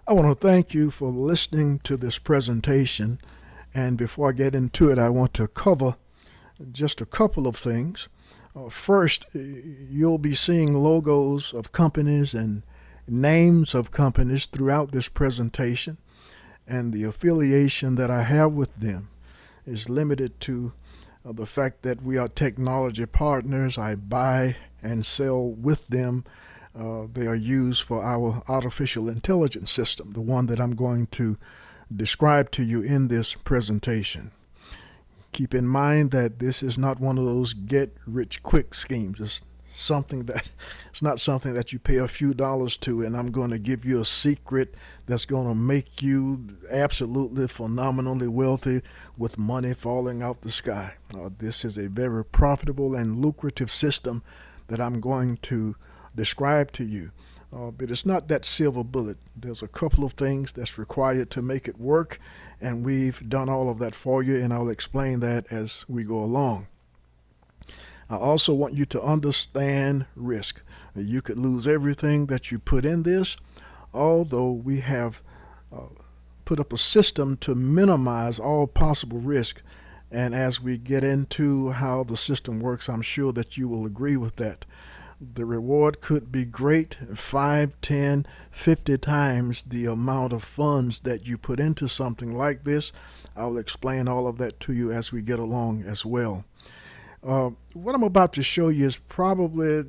I want to thank you for listening to this presentation. And before I get into it, I want to cover just a couple of things. First, you'll be seeing logos of companies and names of companies throughout this presentation, and the affiliation that I have with them is limited to the fact that we are technology partners. I buy and sell with them. They are used for our artificial intelligence system, the one that I'm going to describe to you in this presentation. Keep in mind that this is not one of those get rich quick schemes. It's not something that you pay a few dollars to, and I'm going to give you a secret that's going to make you absolutely phenomenally wealthy with money falling out the sky. This is a very profitable and lucrative system that I'm going to describe to you. But it's not that silver bullet. There's a couple of things that's required to make it work, and we've done all of that for you, and I'll explain that as we go along. I also want you to understand risk. You could lose everything that you put in this, although we have put up a system to minimize all possible risk. And as we get into how the system works, I'm sure that you will agree with that. The reward could be great, 5, 10, 50 times the amount of funds that you put into something like this. I'll explain all of that to you as we get along as well. What I'm about to show you is probably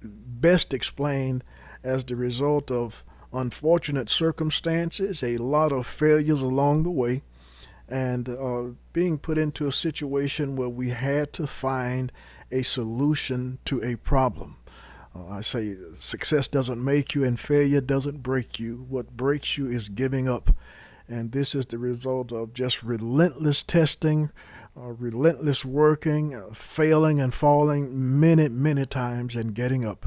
best explained as the result of unfortunate circumstances, a lot of failures along the way, and being put into a situation where we had to find a solution to a problem. I say success doesn't make you and failure doesn't break you. What breaks you is giving up. And this is the result of just relentless testing, relentless working, failing and falling many, many times and getting up.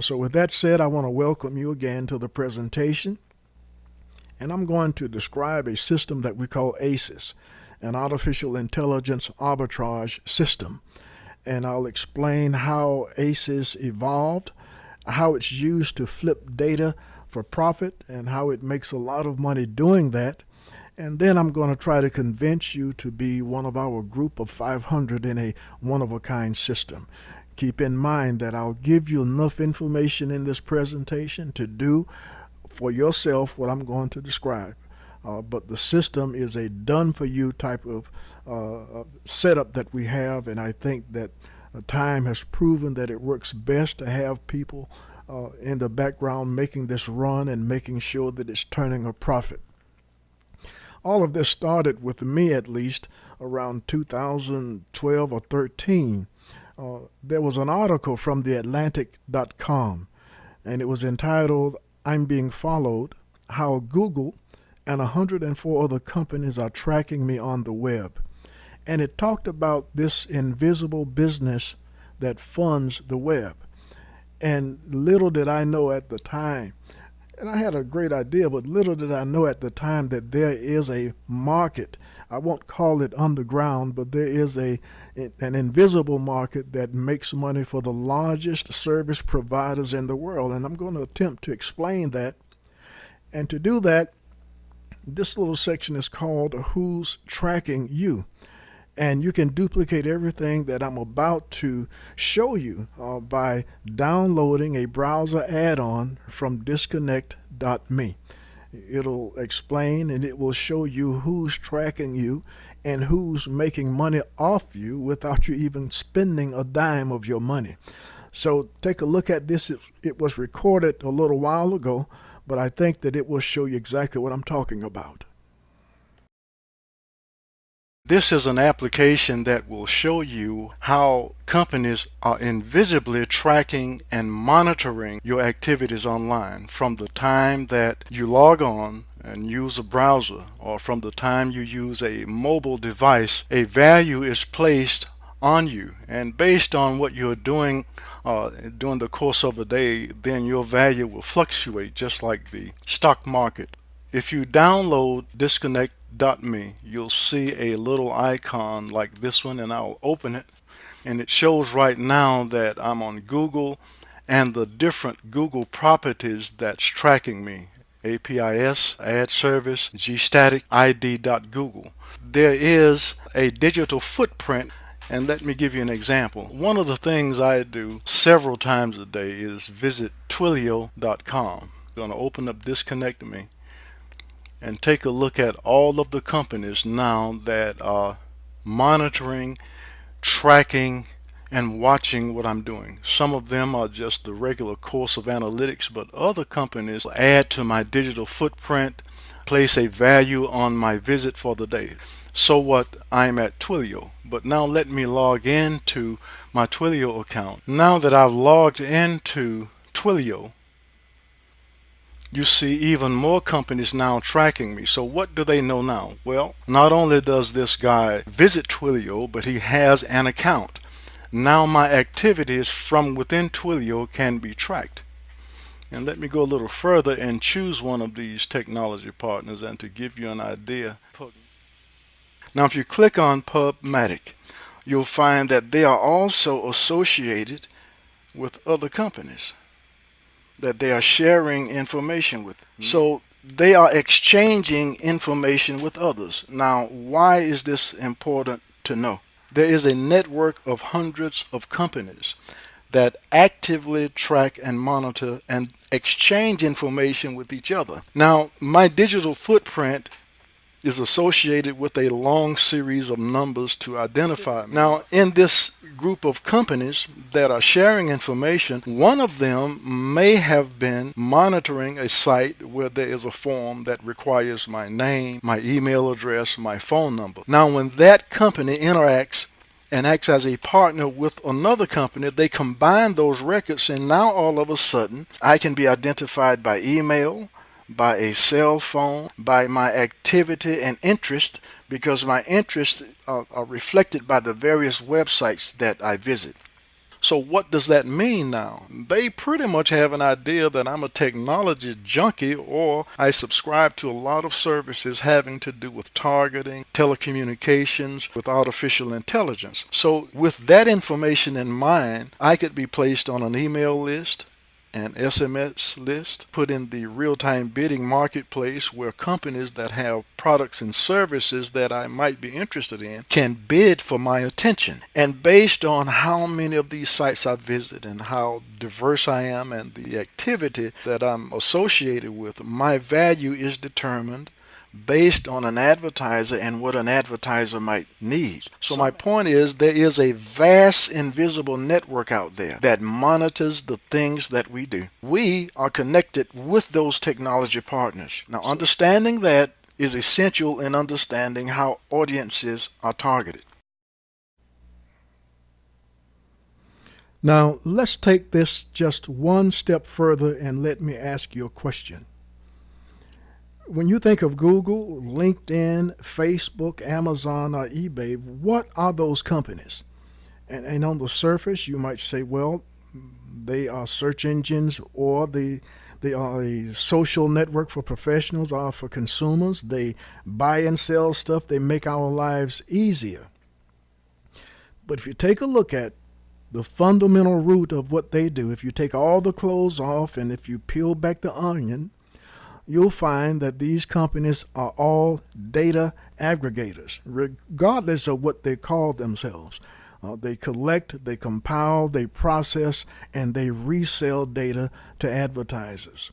So with that said, I want to welcome you again to the presentation. And I'm going to describe a system that we call ACES, an artificial intelligence arbitrage system. And I'll explain how ACES evolved, how it's used to flip data for profit, and how it makes a lot of money doing that. And then I'm going to try to convince you to be one of our group of 500 in a one-of-a-kind system. Keep in mind that I'll give you enough information in this presentation to do for yourself what I'm going to describe. But the system is a done-for-you type of setup that we have, and I think that time has proven that it works best to have people in the background making this run and making sure that it's turning a profit. All of this started with me, at least, around 2012 or 13. There was an article from theatlantic.com, and it was entitled, "I'm Being Followed, How Google and 104 other companies are tracking me on the web." And it talked about this invisible business that funds the web. And little did I know at the time, and I had a great idea, but little did I know at the time that there is a market. I won't call it underground, but there is an invisible market that makes money for the largest service providers in the world. And I'm going to attempt to explain that. And to do that, this little section is called Who's Tracking You? And you can duplicate everything that I'm about to show you by downloading a browser add-on from disconnect.me. It'll explain and it will show you who's tracking you and who's making money off you without you even spending a dime of your money. So take a look at this. It was recorded a little while ago, but I think that it will show you exactly what I'm talking about. This is an application that will show you how companies are invisibly tracking and monitoring your activities online from the time that you log on and use a browser, or from the time you use a mobile device. A value is placed on you, and based on what you're doing during the course of a day, then your value will fluctuate just like the stock market. If you download disconnect.me, you'll see a little icon like this one, and I'll open it, and it shows right now that I'm on Google and the different Google properties that's tracking me. APIS, ad service, gstatic, id.google. There is a digital footprint, and let me give you an example. One of the things I do several times a day is visit Twilio.com. I'm going to open up Disconnect Me and take a look at all of the companies now that are monitoring, tracking, and watching what I'm doing. Some of them are just the regular course of analytics, but other companies add to my digital footprint, place a value on my visit for the day. So what, I'm at Twilio, but now let me log into my Twilio account. Now that I've logged into Twilio, you see even more companies now tracking me. So what do they know now? Well, not only does this guy visit Twilio, but he has an account. Now my activities from within Twilio can be tracked. And let me go a little further and choose one of these technology partners, and to give you an idea. Now if you click on PubMatic, you'll find that they are also associated with other companies that they are sharing information with. So they are exchanging information with others. Now, why is this important to know? There is a network of hundreds of companies that actively track and monitor and exchange information with each other. Now, my digital footprint is associated with a long series of numbers to identify me. Now, in this group of companies that are sharing information, one of them may have been monitoring a site where there is a form that requires my name, my email address, my phone number. Now, when that company interacts and acts as a partner with another company, they combine those records, and now all of a sudden I can be identified by email, by a cell phone, by my activity and interest, because my interests are reflected by the various websites that I visit. So what does that mean now? They pretty much have an idea that I'm a technology junkie, or I subscribe to a lot of services having to do with targeting, telecommunications, with artificial intelligence. So with that information in mind, I could be placed on an email list, an SMS list, put in the real-time bidding marketplace where companies that have products and services that I might be interested in can bid for my attention. And based on how many of these sites I visit and how diverse I am and the activity that I'm associated with, my value is determined based on an advertiser and what an advertiser might need. So my point is, there is a vast invisible network out there that monitors the things that we do. We are connected with those technology partners. Now, understanding that is essential in understanding how audiences are targeted. Now, let's take this just one step further and let me ask you a question. When you think of Google, LinkedIn, Facebook, Amazon, or eBay, what are those companies? And on the surface, you might say, well, they are search engines, or they are a social network for professionals or for consumers. They buy and sell stuff. They make our lives easier. But if you take a look at the fundamental root of what they do, if you take all the clothes off and if you peel back the onion, you'll find that these companies are all data aggregators, regardless of what they call themselves. They collect, they compile, they process, and they resell data to advertisers.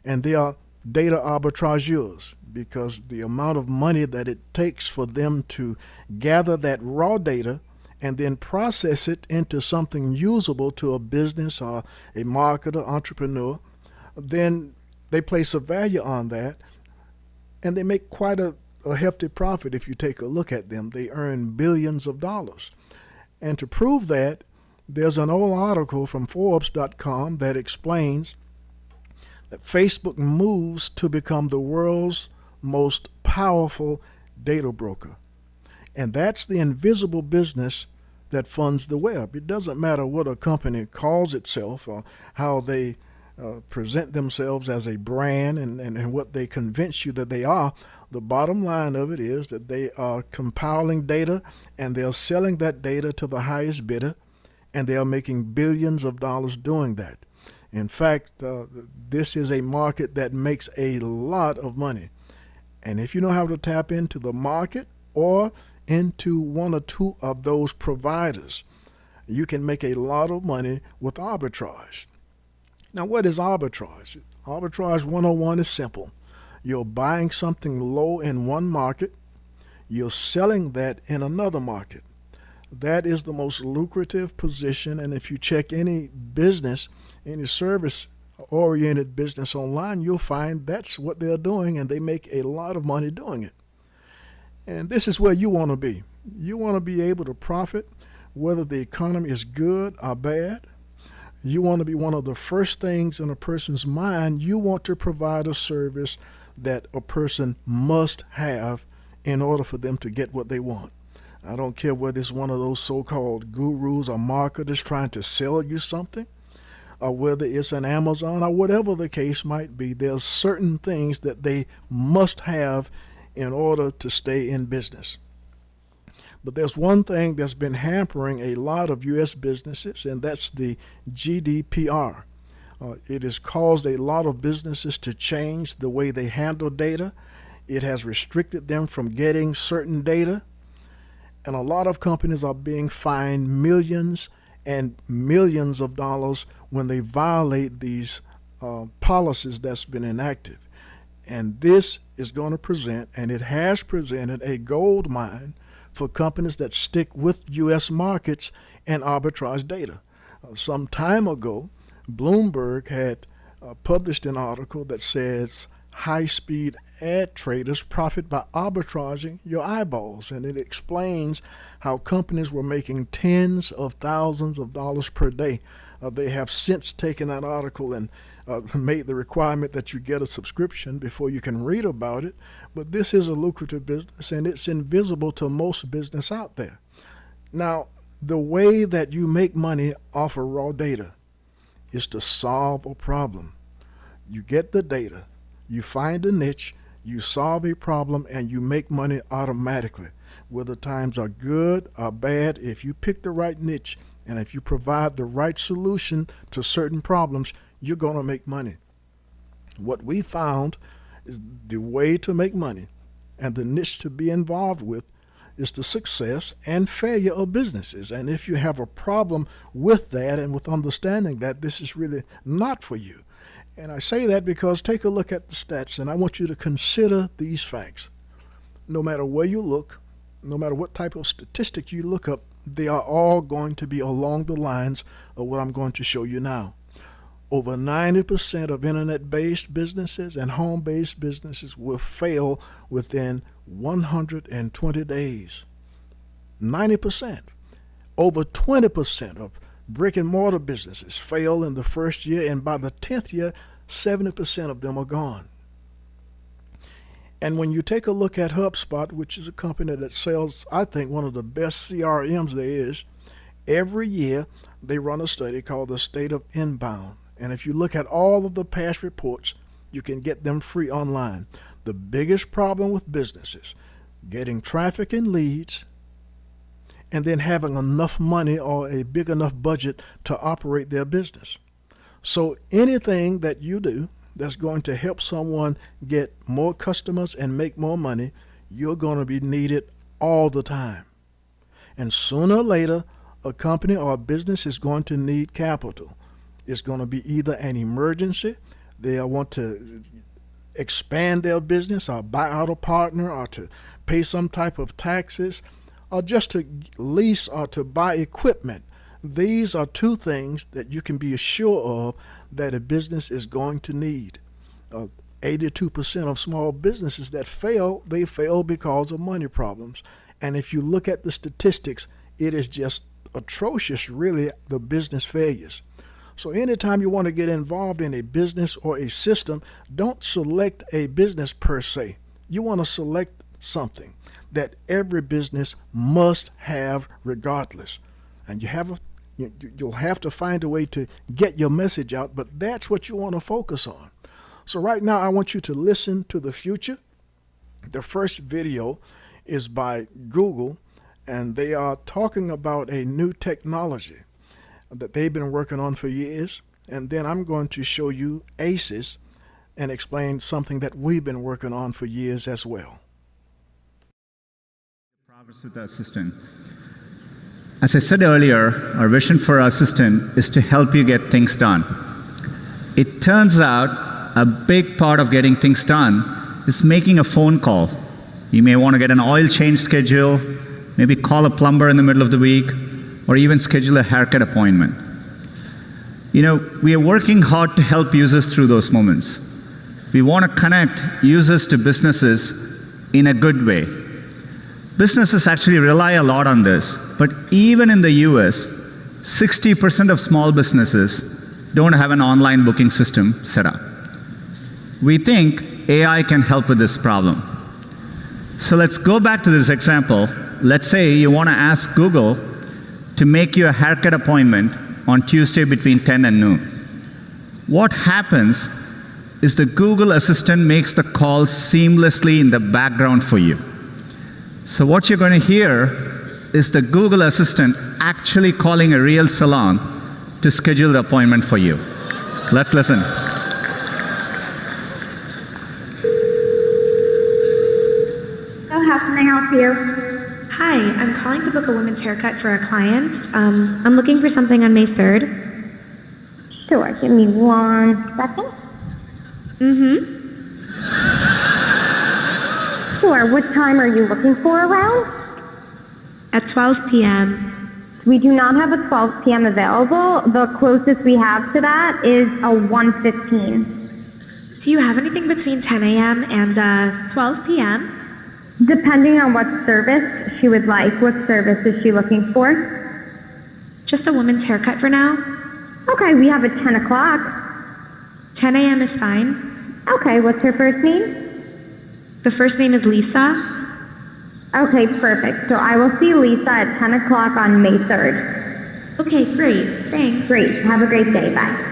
And they are data arbitrageurs, because the amount of money that it takes for them to gather that raw data and then process it into something usable to a business or a marketer, entrepreneur, then they place a value on that, and they make quite a hefty profit. If you take a look at them, they earn billions of dollars. And to prove that, there's an old article from Forbes.com that explains that Facebook moves to become the world's most powerful data broker. And that's the invisible business that funds the web. It doesn't matter what a company calls itself or how they present themselves as a brand and what they convince you that they are. The bottom line of it is that they are compiling data, and they're selling that data to the highest bidder, and they are making billions of dollars doing that. In fact, this is a market that makes a lot of money. And if you know how to tap into the market or into one or two of those providers, you can make a lot of money with arbitrage. Now, what is arbitrage? Arbitrage 101 is simple. You're buying something low in one market, you're selling that in another market. That is the most lucrative position, and if you check any business, any service-oriented business online, you'll find that's what they're doing, and they make a lot of money doing it. And this is where you want to be. You want to be able to profit whether the economy is good or bad. You want to be one of the first things in a person's mind. You want to provide a service that a person must have in order for them to get what they want. I don't care whether it's one of those so-called gurus or marketers trying to sell you something, or whether it's an Amazon or whatever the case might be. There's certain things that they must have in order to stay in business. But there's one thing that's been hampering a lot of U.S. businesses, and that's the GDPR. It has caused a lot of businesses to change the way they handle data. It has restricted them from getting certain data. And a lot of companies are being fined millions and millions of dollars when they violate these policies that's been enacted. And this is going to present, and it has presented, a gold mine for companies that stick with U.S. markets and arbitrage data. Some time ago, Bloomberg had published an article that says high-speed ad traders profit by arbitraging your eyeballs, and it explains how companies were making tens of thousands of dollars per day. They have since taken that article and made the requirement that you get a subscription before you can read about it. But this is a lucrative business, and it's invisible to most business out there. Now, the way that you make money off of raw data is to solve a problem. You get the data, you find a niche, you solve a problem, and you make money automatically. Whether times are good or bad, if you pick the right niche and if you provide the right solution to certain problems, you're going to make money. What we found is the way to make money and the niche to be involved with is the success and failure of businesses. And if you have a problem with that and with understanding that, this is really not for you. And I say that because take a look at the stats, and I want you to consider these facts. No matter where you look, no matter what type of statistic you look up, they are all going to be along the lines of what I'm going to show you now. Over 90% of internet-based businesses and home-based businesses will fail within 120 days. 90%. Over 20% of brick-and-mortar businesses fail in the first year, and by the 10th year, 70% of them are gone. And when you take a look at HubSpot, which is a company that sells, I think, one of the best CRMs there is, every year they run a study called the State of Inbound. And if you look at all of the past reports, you can get them free online. The biggest problem with businesses, getting traffic and leads, and then having enough money or a big enough budget to operate their business. So anything that you do that's going to help someone get more customers and make more money, you're going to be needed all the time. And sooner or later, a company or a business is going to need capital. It's going to be either an emergency, they want to expand their business or buy out a partner or to pay some type of taxes or just to lease or to buy equipment. These are two things that you can be assured of that a business is going to need. 82% of small businesses that fail, they fail because of money problems. And if you look at the statistics, it is just atrocious, really, the business failures. So anytime you want to get involved in a business or a system, don't select a business per se. You want to select something that every business must have regardless. And you'll have to find a way to get your message out, but that's what you want to focus on. So right now, I want you to listen to the future. The first video is by Google, and they are talking about a new technology that they've been working on for years. and then I'm going to show you ACES and explain something that we've been working on for years as well. Progress with the assistant. As I said earlier, our vision for our assistant is to help you get things done. It turns out a big part of getting things done is making a phone call. You may want to get an oil change schedule, maybe call a plumber in the middle of the week, or even schedule a haircut appointment. You know, we are working hard to help users through those moments. We want to connect users to businesses in a good way. Businesses actually rely a lot on this, but even in the US, 60% of small businesses don't have an online booking system set up. We think AI can help with this problem. So let's go back to this example. Let's say you want to ask Google to make you a haircut appointment on Tuesday between 10 and noon. What happens is the Google Assistant makes the call seamlessly in the background for you. So what you're going to hear is the Google Assistant actually calling a real salon to schedule the appointment for you. Let's listen. So how can I help you? Hi, I'm calling to book a women's haircut for a client. I'm looking for something on May 3rd. Sure, give me 1 second. Sure, what time are you looking for around? At 12 p.m. We do not have a 12 p.m. available. The closest we have to that is a 1:15. Do you have anything between 10 a.m. and 12 p.m.? Depending on what service she would like. What service is she looking for? Just a woman's haircut for now. Okay, we have a 10 o'clock. 10 a.m. is fine. Okay, what's her first name? The first name is Lisa. Okay, perfect. So I will see Lisa at 10 o'clock on May 3rd. Okay, great. Thanks. Great. Have a great day. Bye.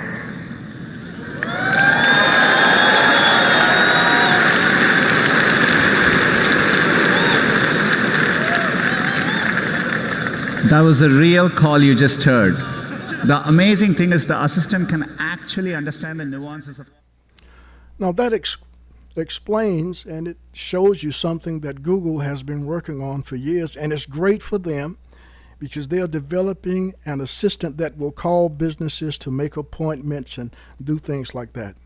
That was a real call you just heard. The amazing thing is the assistant can actually understand the nuances of... Now that explains and it shows you something that Google has been working on for years, and it's great for them because they are developing an assistant that will call businesses to make appointments and do things like that.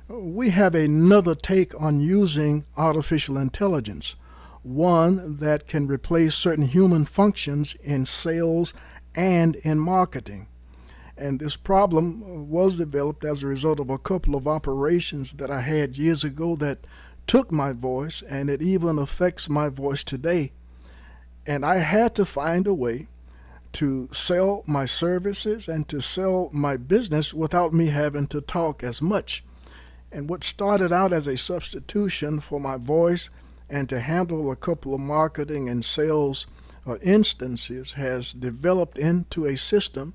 We have another take on using artificial intelligence, one that can replace certain human functions in sales and in marketing. And this problem was developed as a result of a couple of operations that I had years ago that took my voice, and it even affects my voice today. And I had to find a way to sell my services and to sell my business without me having to talk as much. And what started out as a substitution for my voice and to handle a couple of marketing and sales instances has developed into a system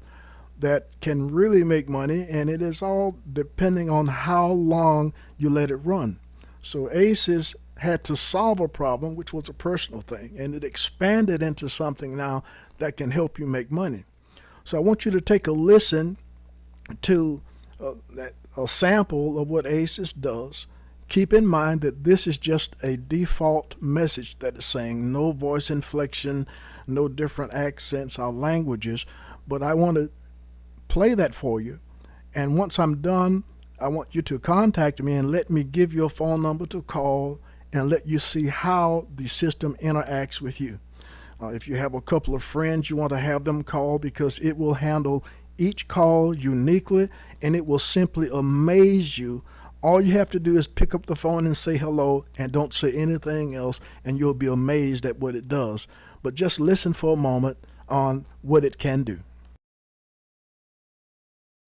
that can really make money, and it is all depending on how long you let it run. So ACES had to solve a problem, which was a personal thing, and it expanded into something now that can help you make money. So I want you to take a listen to a sample of what ACES does. Keep in mind that this is just a default message that is saying no voice inflection, no different accents or languages, but I want to play that for you, and once I'm done, I want you to contact me and let me give you a phone number to call and let you see how the system interacts with you. If you have a couple of friends, you want to have them call, because it will handle each call uniquely and it will simply amaze you. All you have to do is pick up the phone and say hello and don't say anything else, and you'll be amazed at what it does. But just listen for a moment on what it can do.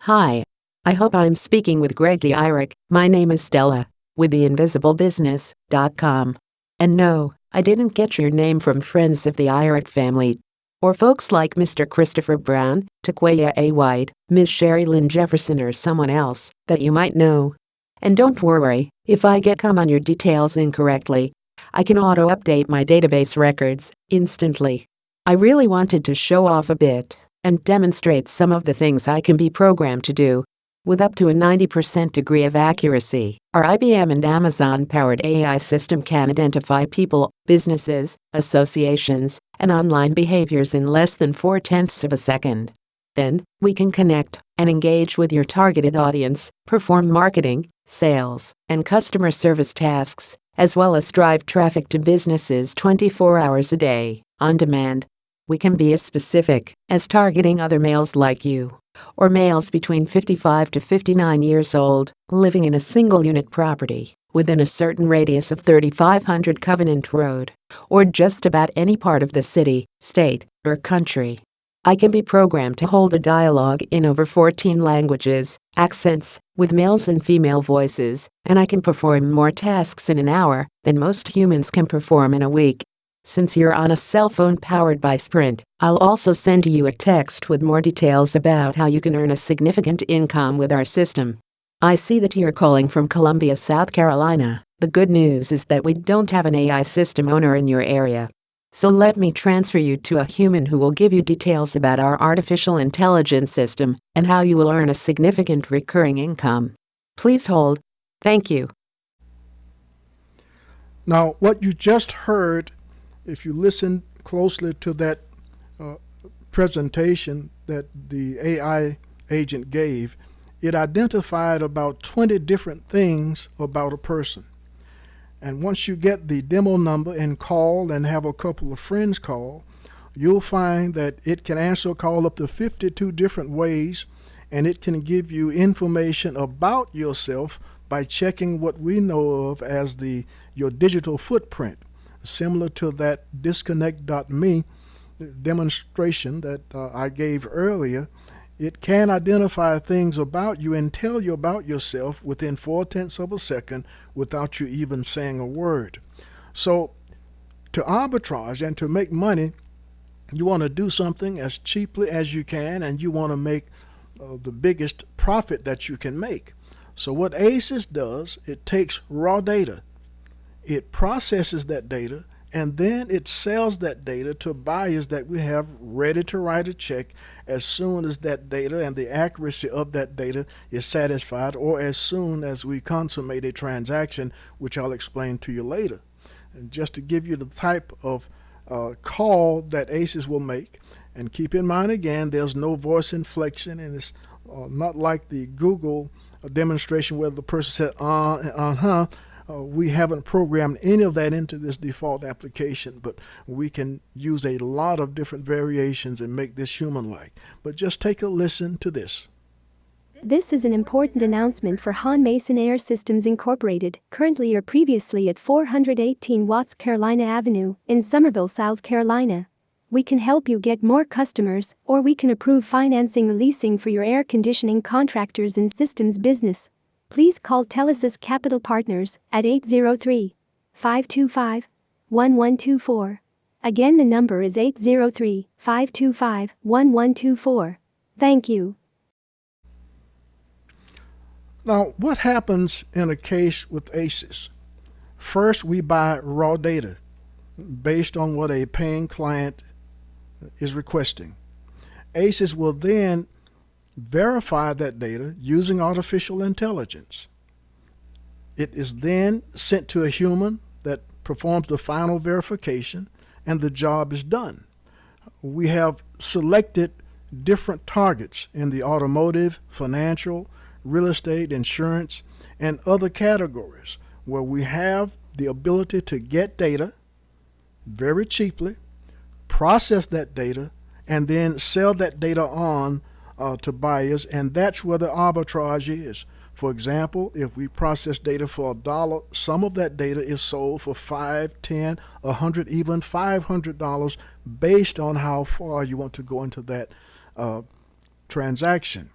Hi. I hope I'm speaking with Greg the IRIC. My name is Stella, with theinvisiblebusiness.com. And no, I didn't get your name from friends of the IRIC family, or folks like Mr. Christopher Brown, Taquaya A. White, Ms. Sherry Lynn Jefferson, or someone else that you might know. And don't worry, if I get on your details incorrectly, I can auto-update my database records instantly. I really wanted to show off a bit and demonstrate some of the things I can be programmed to do with up to a 90% degree of accuracy. Our IBM and Amazon-powered AI system can identify people, businesses, associations, and online behaviors in less than 0.4 of a second. Then, we can connect and engage with your targeted audience, perform marketing, sales, and customer service tasks, as well as drive traffic to businesses 24 hours a day, on demand. We can be as specific as targeting other males like you, or males between 55 to 59 years old, living in a single-unit property within a certain radius of 3500 Covenant Road, or just about any part of the city, state, or country. I can be programmed to hold a dialogue in over 14 languages, accents, with males and female voices, and I can perform more tasks in an hour than most humans can perform in a week. Since you're on a cell phone powered by Sprint, I'll also send you a text with more details about how you can earn a significant income with our system. I see that you're calling from Columbia, South Carolina. The good news is that we don't have an AI system owner in your area. So let me transfer you to a human who will give you details about our artificial intelligence system and how you will earn a significant recurring income. Please hold. Thank you. Now, what you just heard, if you listen closely to that presentation that the AI agent gave, it identified about 20 different things about a person. And once you get the demo number and call and have a couple of friends call, you'll find that it can answer a call up to 52 different ways, and it can give you information about yourself by checking what we know of as your digital footprint, similar to that disconnect.me demonstration that I gave earlier. It can identify things about you and tell you about yourself within 0.4 of a second without you even saying a word. So to arbitrage and to make money, you want to do something as cheaply as you can, and you want to make the biggest profit that you can make. So what ACES does, it takes raw data, it processes that data, and then it sells that data to buyers that we have ready to write a check as soon as that data and the accuracy of that data is satisfied, or as soon as we consummate a transaction, which I'll explain to you later. And just to give you the type of call that ACES will make, and keep in mind again, there's no voice inflection, and it's not like the Google demonstration where the person said uh-huh. We haven't programmed any of that into this default application, but we can use a lot of different variations and make this human-like. But just take a listen to this. This is an important announcement for Han Mason Air Systems Incorporated, currently or previously at 418 Watts Carolina Avenue in Summerville, South Carolina. We can help you get more customers, or we can approve financing or leasing for your air conditioning contractors and systems business. Please call Telesis Capital Partners at 803-525-1124. Again, the number is 803-525-1124. Thank you. Now, what happens in a case with ACES? First, we buy raw data based on what a paying client is requesting. ACES will then verify that data using artificial intelligence. It is then sent to a human that performs the final verification, and the job is done. We have selected different targets in the automotive, financial, real estate, insurance, and other categories where we have the ability to get data very cheaply, process that data, and then sell that data on to buyers, and that's where the arbitrage is. For example, if we process data for $1, some of that data is sold for $5, $10, $100, even $500 based on how far you want to go into that transaction.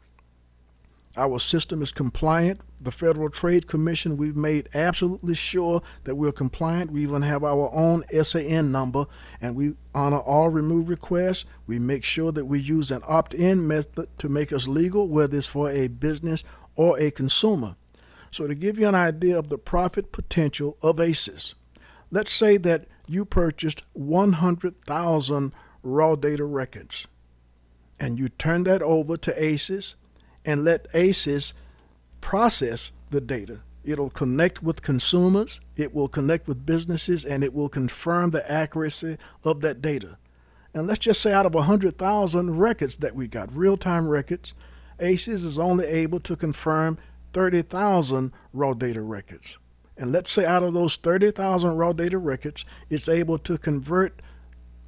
Our system is compliant. The Federal Trade Commission, we've made absolutely sure that we're compliant. We even have our own SAN number, and we honor all remove requests. We make sure that we use an opt-in method to make us legal, whether it's for a business or a consumer. So to give you an idea of the profit potential of ACES, let's say that you purchased 100,000 raw data records, and you turn that over to ACES and let ACES process the data. It'll connect with consumers, it will connect with businesses, and it will confirm the accuracy of that data. And let's just say out of 100,000 records that we got, real-time records, ACES is only able to confirm 30,000 raw data records. And let's say out of those 30,000 raw data records, it's able to convert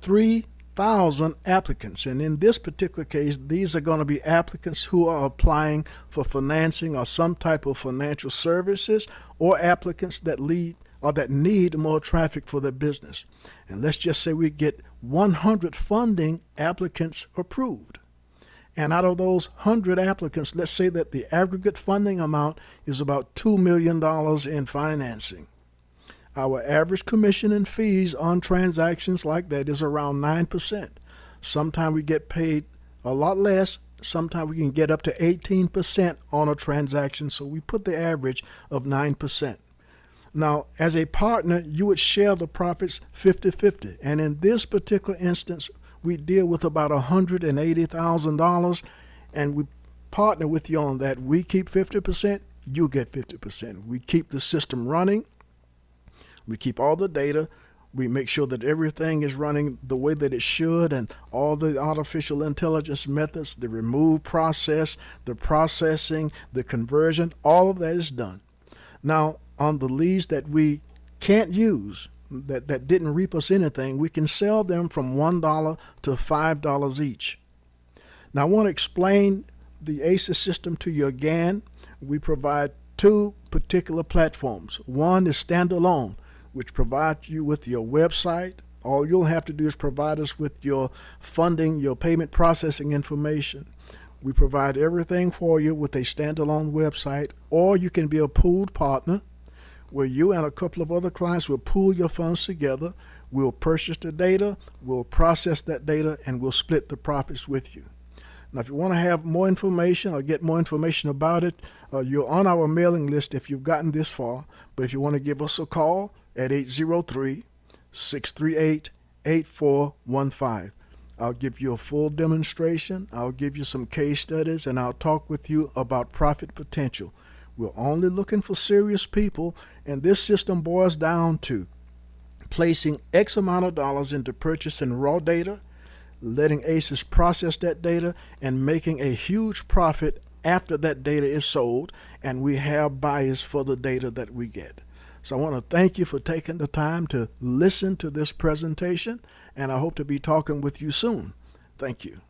3,000 applicants. And in this particular case, these are going to be applicants who are applying for financing or some type of financial services, or applicants that need more traffic for their business. And let's just say we get 100 funding applicants approved. And out of those 100 applicants, let's say that the aggregate funding amount is about $2 million in financing. Our average commission and fees on transactions like that is around 9%. Sometimes we get paid a lot less. Sometimes we can get up to 18% on a transaction. So we put the average of 9%. Now, as a partner, you would share the profits 50-50. And in this particular instance, we deal with about $180,000, and we partner with you on that. We keep 50%, you get 50%. We keep the system running. We keep all the data. We make sure that everything is running the way that it should, and all the artificial intelligence methods, the remove process, the processing, the conversion, all of that is done. Now, on the leads that we can't use, that didn't reap us anything, we can sell them from $1 to $5 each. Now, I want to explain the ACES system to you again. We provide two particular platforms. One is standalone, which provides you with your website. All you'll have to do is provide us with your funding, your payment processing information. We provide everything for you with a standalone website, or you can be a pooled partner where you and a couple of other clients will pool your funds together. We'll purchase the data, we'll process that data, and we'll split the profits with you. Now, if you want to have more information or get more information about it, you're on our mailing list if you've gotten this far. But if you want to give us a call at 803-638-8415. I'll give you a full demonstration, I'll give you some case studies, and I'll talk with you about profit potential. We're only looking for serious people, and this system boils down to placing X amount of dollars into purchasing raw data, letting ACES process that data, and making a huge profit after that data is sold, and we have buyers for the data that we get. So I want to thank you for taking the time to listen to this presentation, and I hope to be talking with you soon. Thank you.